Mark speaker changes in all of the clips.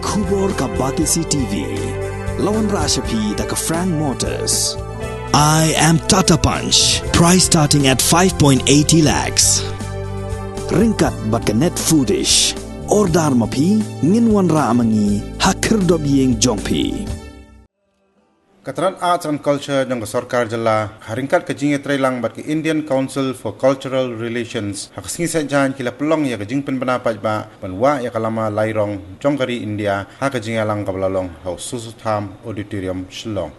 Speaker 1: Kubor ka Batisi TV. Lawan Rashapi da ka Frank Motors. I am Tata Punch. Price starting at 5.80 lakhs. Ringkat bat ka net foodish. Ordar mapi nginwan ra amangi hakir dobyeng jongpi.
Speaker 2: Tnat Arts and Culture jong sarkar jala haringkat kajing trailang bat ke Indian Council for Cultural Relations haksingi sajan kila pelong ya kajing penpanapat ba panwa ya kalama lairong jong kari India ha kajing alang kablalong haus Susutham Auditorium Shillong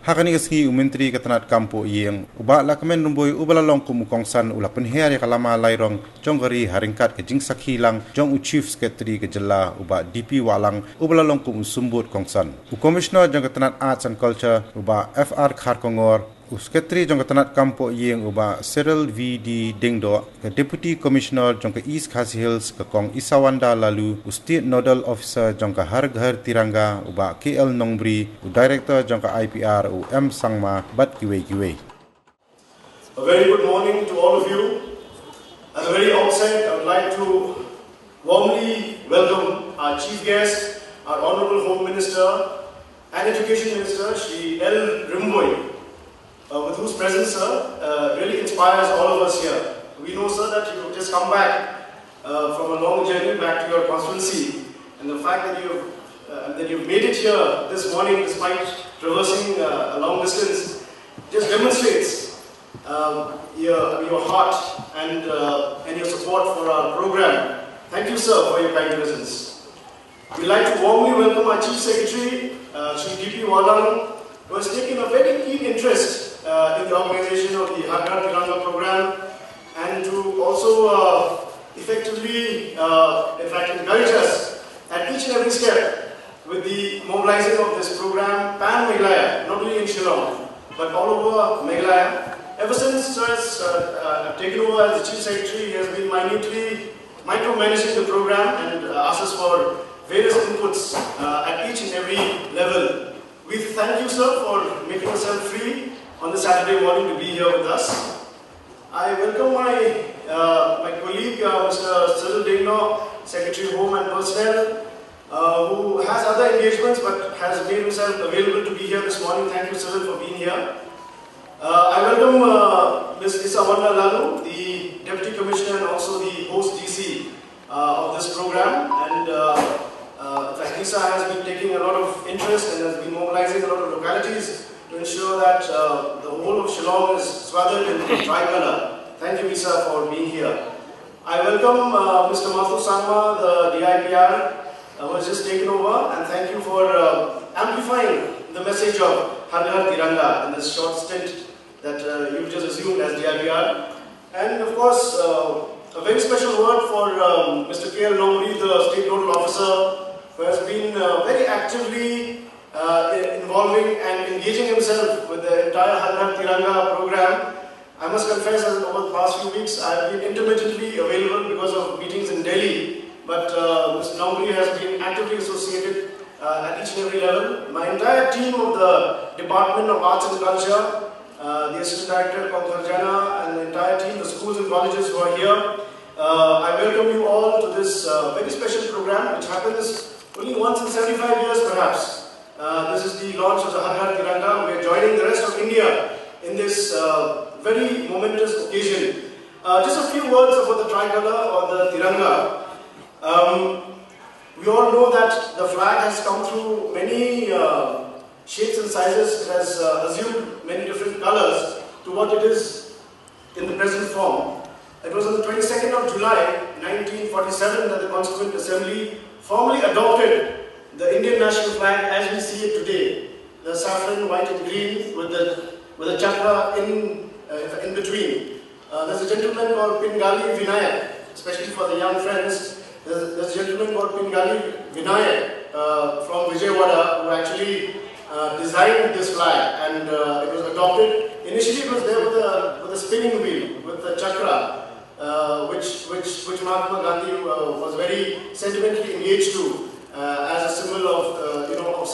Speaker 2: hakani kasngi Myntri Tnat Pohïing uba lakamen numboy ubalalong kumukongsan ula Pynher ya kalama lairong jong kari haringkat kajing sakhilang jong Chief Secretary ke jala uba DP walang ubalalong sumbut kongsan Commissioner jong Tnat Arts and Culture uba FR Kharkongor Secretary jong Tnat Pohïing uba Cyril VD Dingdo ke Deputy Commissioner jong ke East Khasi Hills ke Kong Isawanda lalu State Nodal Officer jong ke Har Ghar Tiranga uba KL Nongbri Director jong ke IPR M Sangma bat kiwe.
Speaker 3: A very good morning to all of you. At the very outset, I would like to warmly welcome our chief guest, our Honorable Home Minister and Education Minister, Shri L. Rimboy, with whose presence, sir, really inspires all of us here. We know, sir, that you have just come back from a long journey back to your constituency, and the fact that you've made it here this morning despite traversing a long distance just demonstrates your heart and your support for our program. Thank you, sir, for your kind presence. We'd like to warmly welcome our Chief Secretary, Shri DP Walang, who has taken a very keen interest in the organization of the Har Ghar Tiranga program, and to also effectively, in fact, encourage us at each and every step with the mobilizing of this program pan-Meghalaya, not only in Shillong, but all over Meghalaya. Ever since Sir has taken over as the Chief Secretary, he has been minutely micromanaging the program and asked us for various inputs at each and every level. We thank you, sir, for making yourself free on the Saturday morning to be here with us. I welcome my colleague, Mr. Cyril Dingno, Secretary of Home and Personnel, who has other engagements but has made himself available to be here this morning. Thank you, Cyril, for being here. I welcome Ms. Isawanda Lalu, the Deputy Commissioner and also the host DC of this program. And Isa has been taking a lot of interest and has been mobilizing a lot of localities to ensure that the whole of Shillong is swathered in tricolor. Thank you, Isa, for being here. I welcome Mr. Mathu Sangma, the DIPR, who has just taken over, and thank you for amplifying the message of Har Ghar Tiranga in this short stint that you've just assumed as DIPR. And of course, a very special word for Mr. KL Nongbri, the State Nodal Officer, who has been very actively involving and engaging himself with the entire Har Ghar Tiranga program. I must confess that over the past few weeks I have been intermittently available because of meetings in Delhi, but Mr. Nongbri has been actively associated at each and every level. My entire team of the Department of Arts and Culture, the Assistant Director Patriotism, and the entire team, the schools and colleges who are here, I welcome you all to this very special program which happens only once in 75 years perhaps. This is the launch of the Har Ghar Tiranga. We are joining the rest of India in this very momentous occasion. Just a few words about the tricolor or the Tiranga. We all know that the flag has come through many shapes and sizes. It has assumed many different colors to what it is in the present form. It was on the 22nd of July 1947 that the Constituent Assembly formally adopted the Indian national flag as we see it today. The saffron, white and green with a chakra in between. There's a gentleman called Pingali Vinayak, especially for the young friends. There's a gentleman called Pingali Vinayak from Vijayawada who actually designed this flag, and it was adopted. Initially it was there with a spinning wheel, with the chakra, which Mahatma Gandhi was very sentimentally engaged to as a symbol of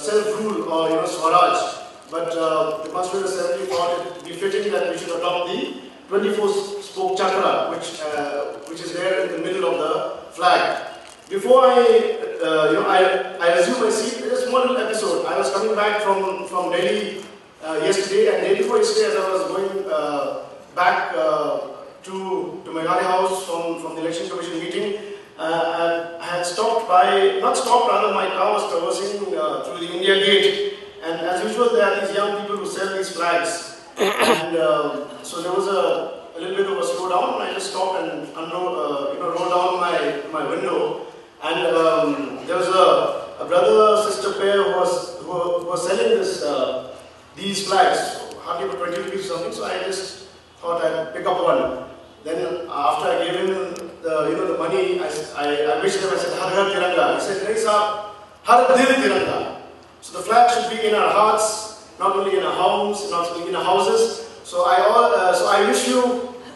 Speaker 3: self-rule or Swaraj. But the Constituent Assembly thought it befitting that we should adopt the 24-spoke chakra, which is there in the middle of the flag. before I resume my seat, there's a small little episode. I was coming back from Delhi yesterday, and day before yesterday, as I was going back to my house from the Election Commission meeting, I had stopped by, not stopped, rather my car was traversing through the India Gate, and as usual there are these young people who sell these flags, and so there was a little bit of a slowdown, and I just stopped and rolled down my window, and there was a brother-sister pair who was selling these flags, hardly about 20 rupees or something, so I just thought I'd pick up one. Then after I gave him the money, I wished him, I said, Har Har Tiranga. He said, Nahi Saab, Har Dil Tiranga. So the flag should be in our hearts, not only in our homes, not only in our houses. So I wish you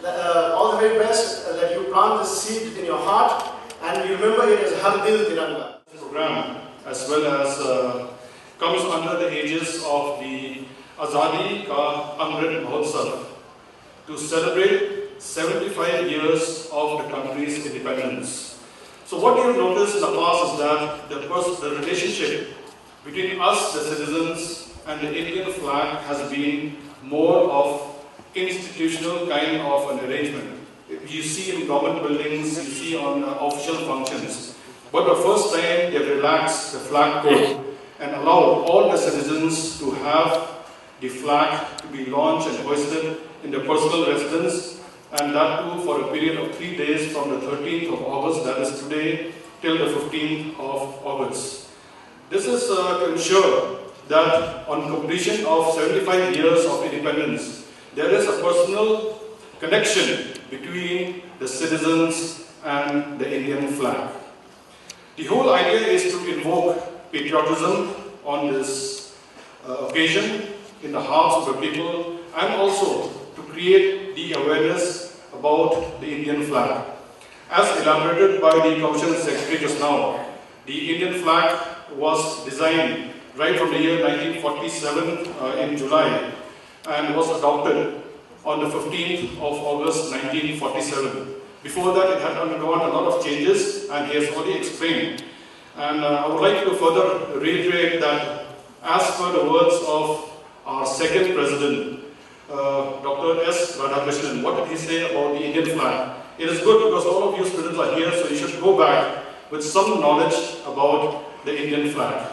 Speaker 3: all the very best, that you plant this seed in your heart and you remember it as Har Dil Tiranga.
Speaker 4: Program, as well as comes under the aegis of the Azadi Ka Amrit Mahotsav, to celebrate 75 years of the country's independence. So what we have noticed in the past is that the relationship between us, the citizens, and the Indian flag has been more of institutional kind of an arrangement. You see in government buildings, you see on official functions. But the first time they relaxed the flag code and allowed all the citizens to have the flag to be launched and hoisted in their personal residence, and that too for a period of 3 days from the 13th of August, that is today, till the 15th of August. This is to ensure that on completion of 75 years of independence, there is a personal connection between the citizens and the Indian flag. The whole idea is to invoke patriotism on this occasion in the hearts of the people, and also to create the awareness about the Indian flag. As elaborated by the Commission Secretary just now, the Indian flag was designed right from the year 1947 in July and was adopted on the 15th of August 1947. Before that, it had undergone a lot of changes, and he has already explained. And I would like to further reiterate that, as per the words of our second president, Dr. S. Radhakrishnan, what did he say about the Indian flag? It is good because all of you students are here, so you should go back with some knowledge about the Indian flag.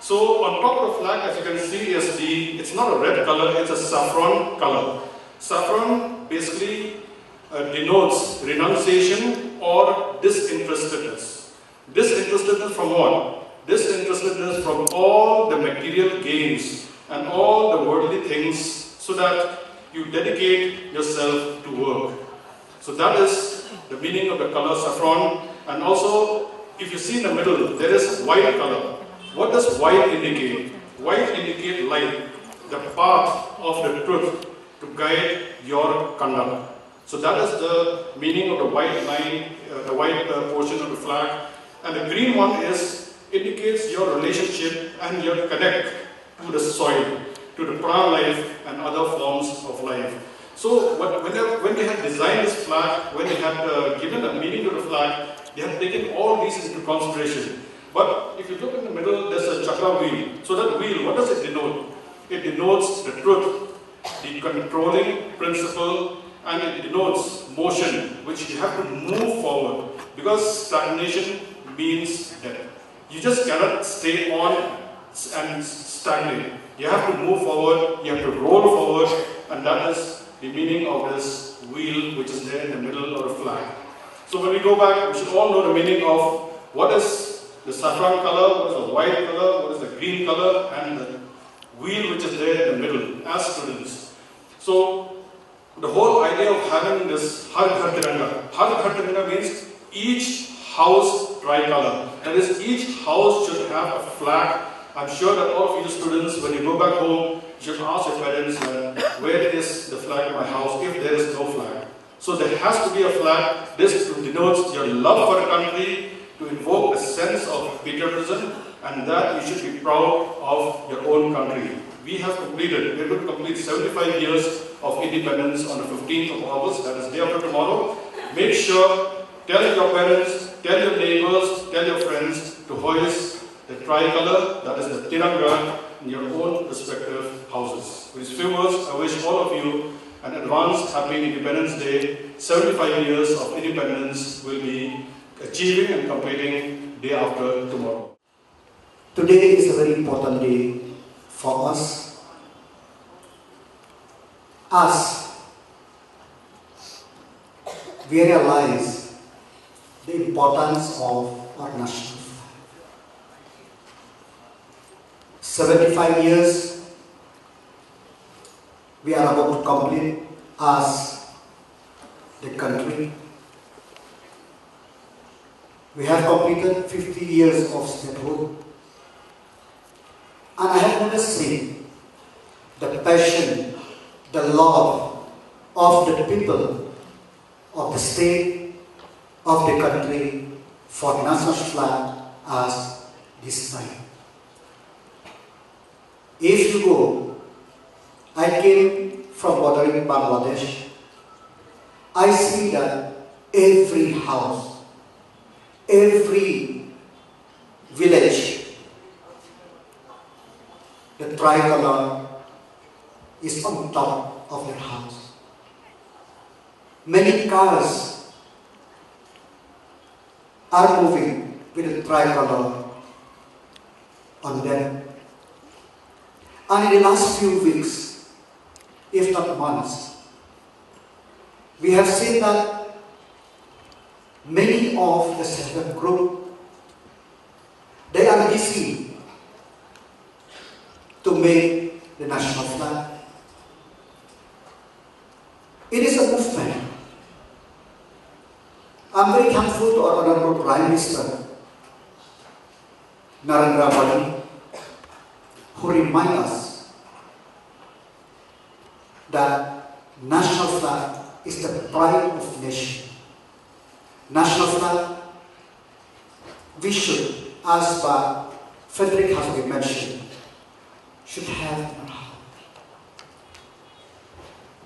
Speaker 4: So on top of the flag, as you can see, is it's not a red color, it's a saffron color. Saffron basically denotes renunciation or disinterestedness. Disinterestedness from what? Disinterestedness from all the material gains and all the worldly things, so that you dedicate yourself to work. So that is the meaning of the color saffron. And also, if you see in the middle, there is white color. What does white indicate? White indicate light, the path of the truth to guide your conduct. So that is the meaning of the white line, the white portion of the flag. And the green one indicates your relationship and your connect to the soil, to the plant life and other forms of life. So when they had designed this flag, when they had given a meaning to the flag, they have taken all these into consideration. But if you look in the middle, there's a chakra wheel. So that wheel, what does it denote? It denotes the truth, the controlling principle, and it denotes motion, which you have to move forward. Because stagnation means death. You just cannot stay on and stagnate. You have to move forward, you have to roll forward, and that is the meaning of this wheel which is there in the middle of the flag. So when we go back, we should all know the meaning of what is the saffron color, what is the white color, what is the green color, and the wheel which is there in the middle as students. So the whole idea of having this Har Har Tiranga means each house tricolor. That is, each house should have a flag. I'm sure that all of you students, when you go back home, you should ask your parents, where is the flag in my house if there is no flag. So there has to be a flag. This denotes your love for the country, to invoke a sense of patriotism, and that you should be proud of your own country. We have completed, we're going to complete 75 years of independence on the 15th of August, that is day after tomorrow. Make sure, tell your parents, tell your neighbors, tell your friends to hoist the tricolor, that is the Tiranga, in your own respective houses. With these few words, I wish all of you an advanced Happy Independence Day. 75 years of independence will be achieving and completing day after tomorrow.
Speaker 5: Today is a very important day for us. As we realize the importance of our national flag. 75 years we are about to complete as the country. We have completed 50 years of statehood. And I have never seen the passion, the love of the people of the state, of the country for the national flag as this time. If you go, I came from bordering Bangladesh, I see that every house, every village, the tricolor is on top of their house. Many cars are moving with the tricolor on them. And in the last few weeks, if not months, we have seen that many of the self-help group, they are busy to make the national flag. It is a movement. I'm very thankful to our Honorable Prime Minister, Narendra Modi, who remind us that national flag is the pride of the nation. National flag, we should, as Frederick has been mentioned, should have in our heart.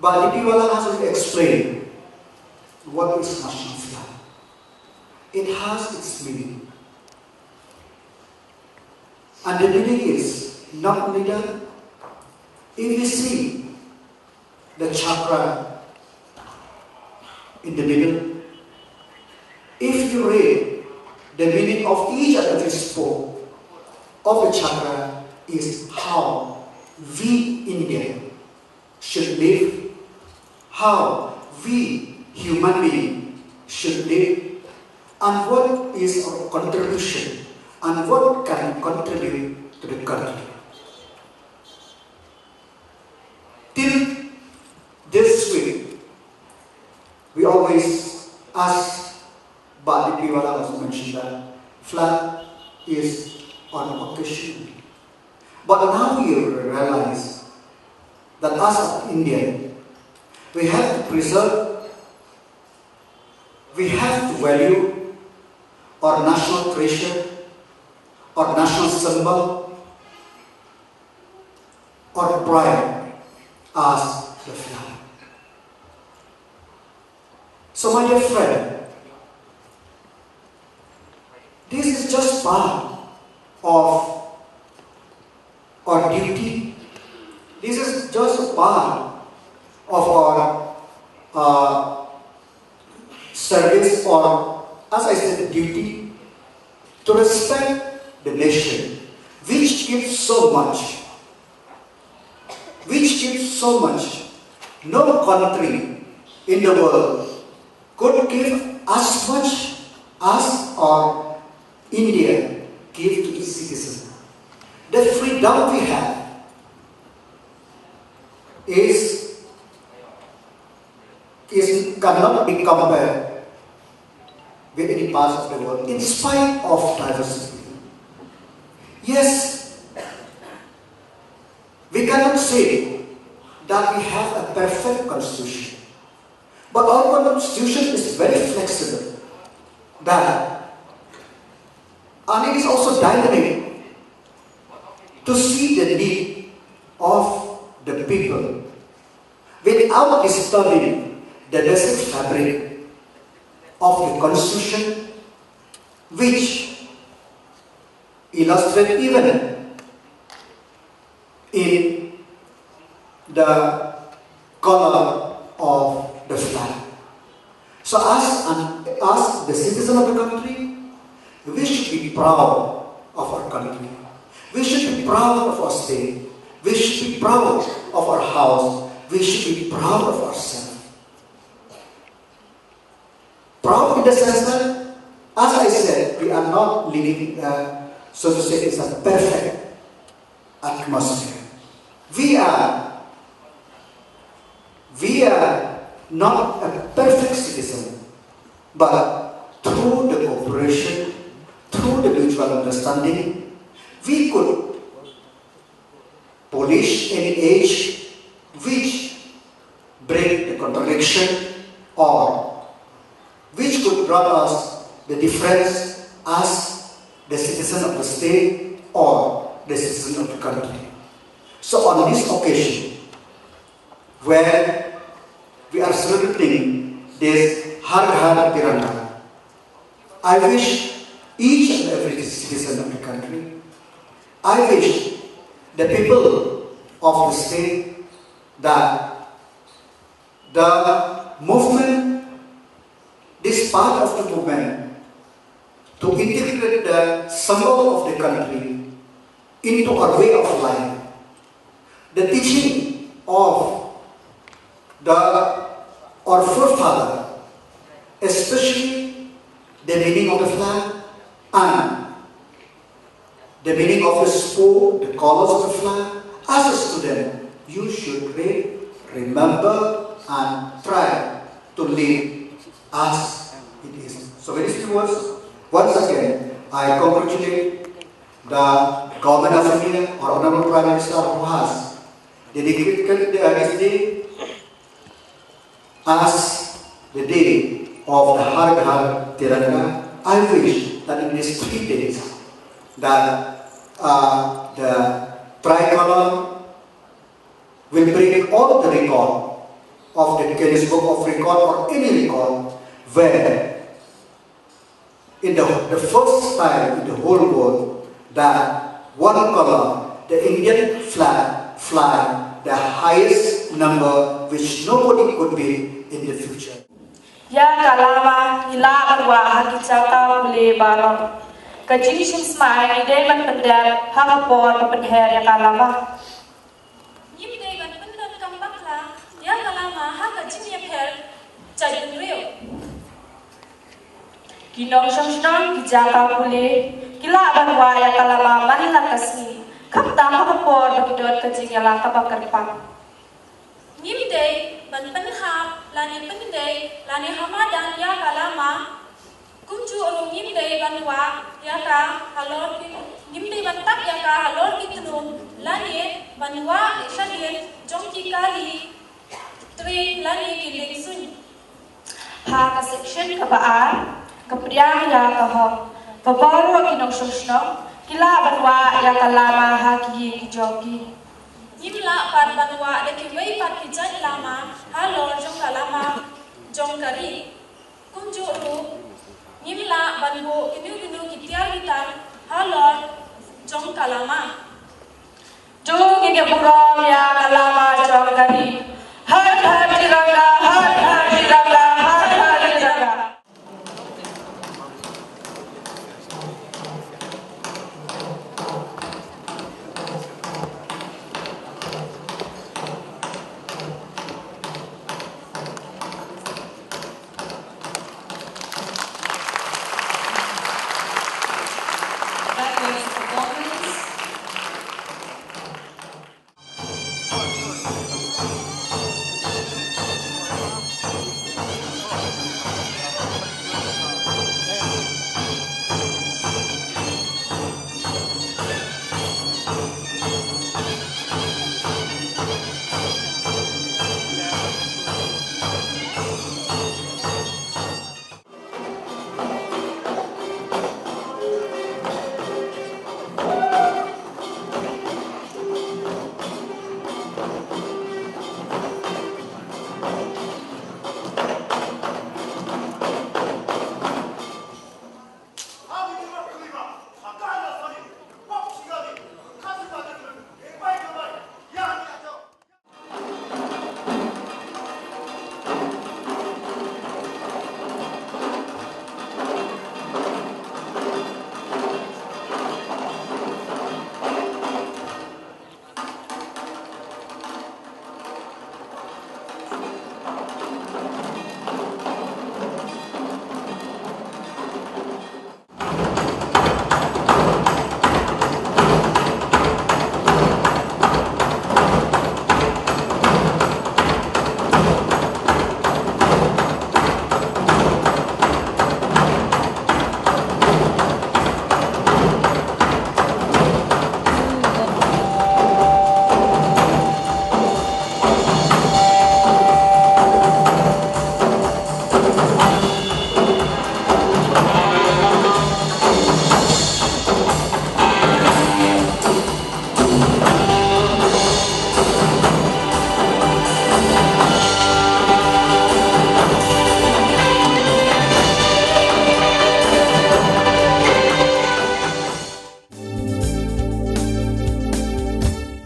Speaker 5: But Dipiwala has already explained what is national flag. It has its meaning. And the meaning is not only that, if you see the chakra in the middle, if you read the meaning of each and every spot of the chakra is how we Indians should live, how we human beings should live, and what is our contribution and what can contribute to the country. Till this week, we always ask, but Dipiwala also mentioned that flag is on occasion. But now we realize that as an Indian, we have to preserve, we have to value our national treasure, our national symbol, our pride as the flag. So my dear friend, this is just part of our duty. This is just a part of our service, or as I said, duty to respect the nation, which gives so much. Which gives so much. No country in the world could give as much as our India give to its citizens. The freedom we have cannot be compared with any parts of the world, in spite of diversity. Yes, we cannot say that we have a perfect constitution, but our constitution is very flexible, and it is also dynamic to see the need of the people without disturbing the basic fabric of the constitution which illustrate even in the color of the flag. So as the citizen of the country, we should be proud of our country. We should be proud of our state. We should be proud of our house. We should be proud of ourselves. Proud in the sense that, as I said, we are not living, so to say, it's a perfect atmosphere. We are not a perfect citizen, but through the cooperation, through the mutual understanding, we could polish any age which break the contradiction or which could bring us the difference as the citizen of the state or the citizen of the country. So on this occasion, where we are celebrating this Har Ghar Tiranga, I wish each and every citizen of the country, I wish the people of the state that the movement, this part of the movement, to integrate the symbol of the country into our way of life, the teaching of our forefather, especially the meaning of the flag and the meaning of the sport, the colors of the flag. As a student, you should read, remember, and try to live as it is. So with these words, once again, I congratulate the government of India, our Honorable Prime Minister, who has dedicated this day as the day of the Har Ghar Tiranga. I wish that in these 3 days that the tricolor will break all the record of the Guinness Book of Record or any record where in the first time in the whole world that one color, the Indian fly the highest number which nobody could be in the future.
Speaker 6: Ya kalama ila arwa hakicaka ule barong. Kajing smai ide man pendar hangapor Pynher ya kalama.
Speaker 7: Yim day ban pendar kambakla ya kalama hakajing ya per cajun rio.
Speaker 6: Kinong song kijaka ule kila arwa ya kalama manila kasni. Kapta hangapor bagidot kajing ya langka bakarpang.
Speaker 7: Yim day ban penhap lani penday lani hamadan ya kalama. Kunju orang yim day banwa ya ka halor yim day bantak ya ka halor kitnu lani banwa shadien Jong kali train lani kiling sun
Speaker 6: Ha ka section kabaan kapriang ya kahok pabaro kinong sosno kila banwa ya kalama haki jogi
Speaker 7: yim la par banwa de kiwei par kijai lama halor Jong kalama Jong kari kunju ru Yimla banbo kinu kitiar hitam